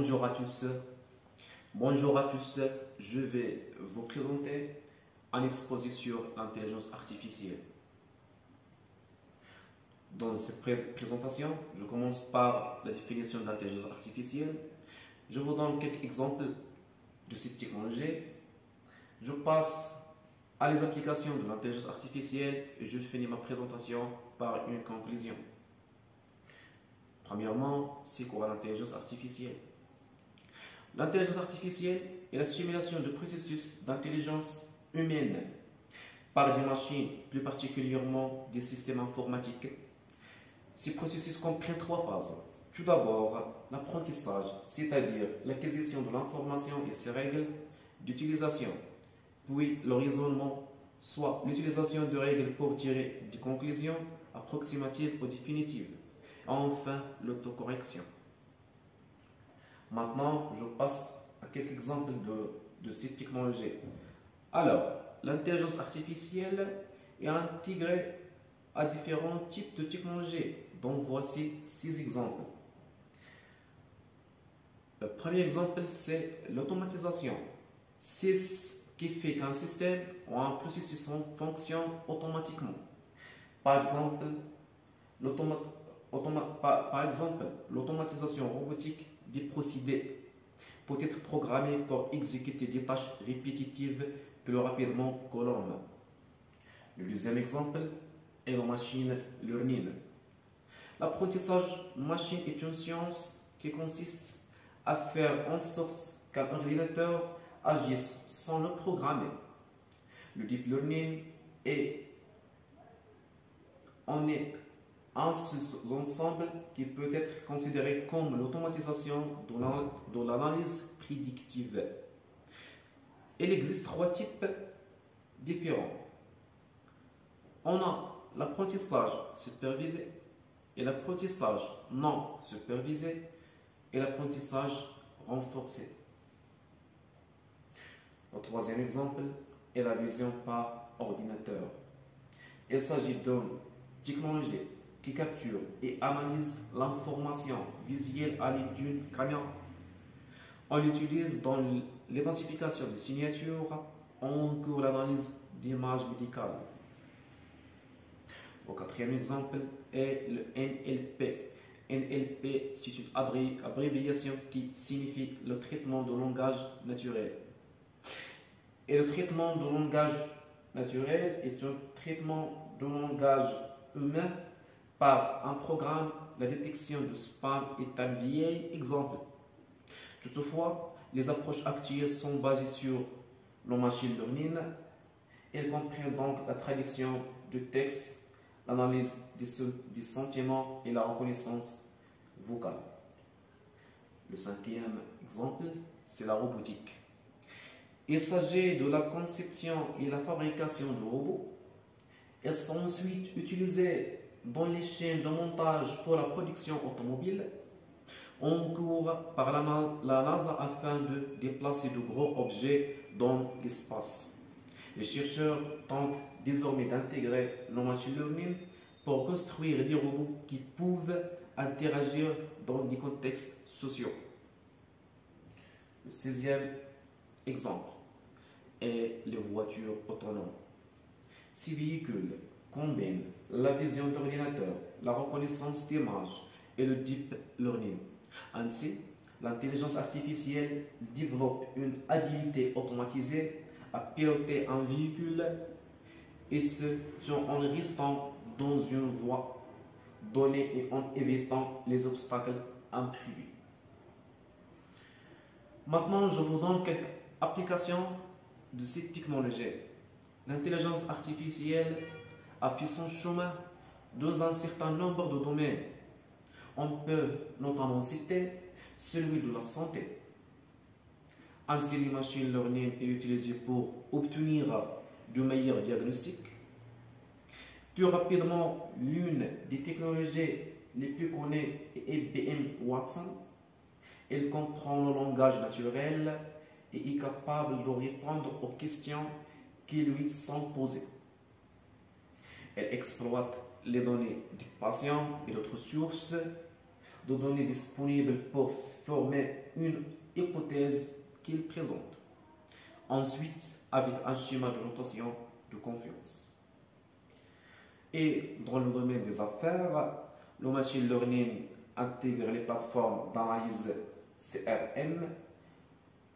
Bonjour à tous. Bonjour à tous. Je vais vous présenter un exposé sur l'intelligence artificielle. Dans cette présentation, je commence par la définition de l'intelligence artificielle. Je vous donne quelques exemples de cette technologie. Je passe à les applications de l'intelligence artificielle et je finis ma présentation par une conclusion. Premièrement, c'est quoi l'intelligence artificielle? L'intelligence artificielle est la simulation de processus d'intelligence humaine par des machines, plus particulièrement des systèmes informatiques. Ces processus comprennent trois phases. Tout d'abord, l'apprentissage, c'est-à-dire l'acquisition de l'information et ses règles d'utilisation. Puis le raisonnement, soit l'utilisation de règles pour tirer des conclusions approximatives ou définitives. Et enfin, l'autocorrection. Maintenant, je passe à quelques exemples de cette technologie. Alors, l'intelligence artificielle est intégrée à différents types de technologies, dont voici 6 exemples. Le premier exemple, c'est l'automatisation. C'est ce qui fait qu'un système ou un processus fonctionne automatiquement. Par exemple, l'automatisation robotique des procédés peut être programmée pour exécuter des tâches répétitives plus rapidement que l'homme. Le deuxième exemple est le machine learning. L'apprentissage machine est une science qui consiste à faire en sorte qu'un ordinateur agisse sans le programmer. Le deep learning est un sous-ensemble qui peut être considéré comme l'automatisation de l'analyse prédictive. Il existe 3 types différents. On a l'apprentissage supervisé et l'apprentissage non supervisé et l'apprentissage renforcé. Le troisième exemple est la vision par ordinateur. Il s'agit d'une technologie qui capture et analyse l'information visuelle à l'aide d'une caméra. On l'utilise dans l'identification de signatures ou encore l'analyse d'images médicales. Le quatrième exemple est le NLP. NLP, c'est une abréviation qui signifie le traitement de langage naturel. Et le traitement de langage naturel est un traitement de langage humain par un programme. La détection de spam est un vieil exemple. Toutefois, les approches actuelles sont basées sur le machine learning. Elles comprennent donc la traduction de texte, l'analyse des sentiments et la reconnaissance vocale. Le cinquième exemple, c'est la robotique. Il s'agit de la conception et la fabrication de robots. Elles sont ensuite utilisées dans les chaînes de montage pour la production automobile, en cours par la NASA afin de déplacer de gros objets dans l'espace. Les chercheurs tentent désormais d'intégrer le machine learning pour construire des robots qui peuvent interagir dans des contextes sociaux. Le 6e exemple est les voitures autonomes. Ces véhicules combinent la vision d'ordinateur, la reconnaissance d'images et le deep learning. Ainsi, l'intelligence artificielle développe une habilité automatisée à piloter un véhicule et ce, en restant dans une voie donnée et en évitant les obstacles imprévus. Maintenant, je vous donne quelques applications de cette technologie. L'intelligence artificielle a fait son chemin dans un certain nombre de domaines. On peut notamment citer celui de la santé. Ainsi, le machine learning est utilisé pour obtenir de meilleurs diagnostics. Plus rapidement, l'une des technologies les plus connues est IBM Watson. Elle comprend le langage naturel et est capable de répondre aux questions qui lui sont posées. Elle exploite les données des patients et d'autres sources de données disponibles pour former une hypothèse qu'il présente. Ensuite, avec un schéma de notation de confiance. Et dans le domaine des affaires, le machine learning intègre les plateformes d'analyse CRM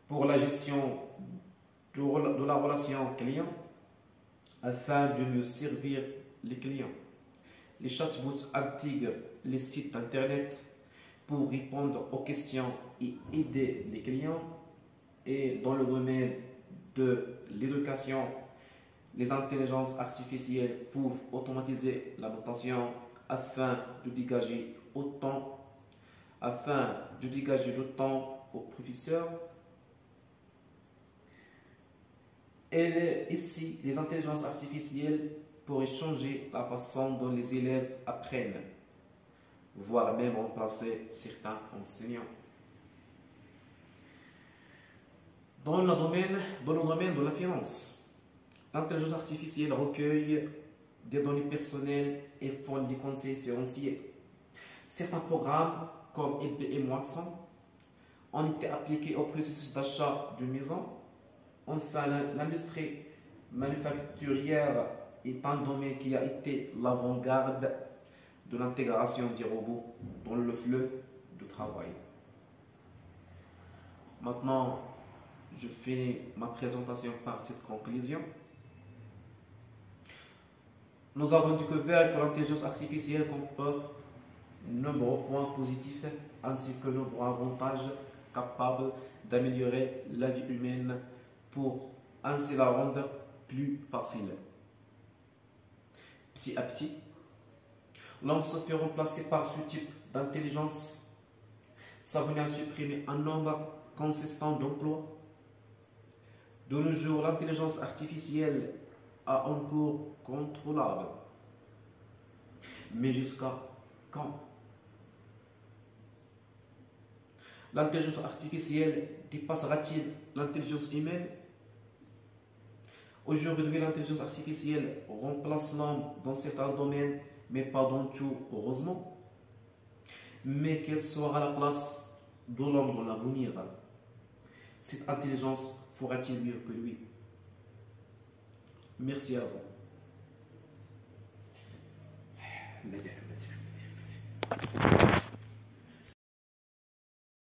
pour la gestion de la relation client afin de mieux servir les clients. Les chatbots intègrent les sites internet pour répondre aux questions et aider les clients. Et dans le domaine de l'éducation, les intelligences artificielles peuvent automatiser la notation afin de dégager du temps aux professeurs. Et ici, les intelligences artificielles pourraient changer la façon dont les élèves apprennent, voire même remplacer certains enseignants. Dans le domaine de la finance, l'intelligence artificielle recueille des données personnelles et font des conseils financiers. Certains programmes, comme IBM Watson, ont été appliqués au processus d'achat d'une maison. Enfin, l'industrie manufacturière est un domaine qui a été l'avant-garde de l'intégration des robots dans le flux de travail. Maintenant, je finis ma présentation par cette conclusion. Nous avons découvert que l'intelligence artificielle comporte de nombreux points positifs ainsi que de nombreux avantages capables d'améliorer la vie humaine pour ainsi la rendre plus facile. Petit à petit, l'homme se fait remplacer par ce type d'intelligence. Ça venait à supprimer un nombre consistant d'emplois. De nos jours, l'intelligence artificielle a un cours contrôlable. Mais jusqu'à quand? L'intelligence artificielle dépassera-t-il l'intelligence humaine? Aujourd'hui, l'intelligence artificielle remplace l'homme dans certains domaines, mais pas dans tout, heureusement. Mais quelle sera la place de l'homme dans l'avenir? Cette intelligence fera-t-il mieux que lui? Merci à vous.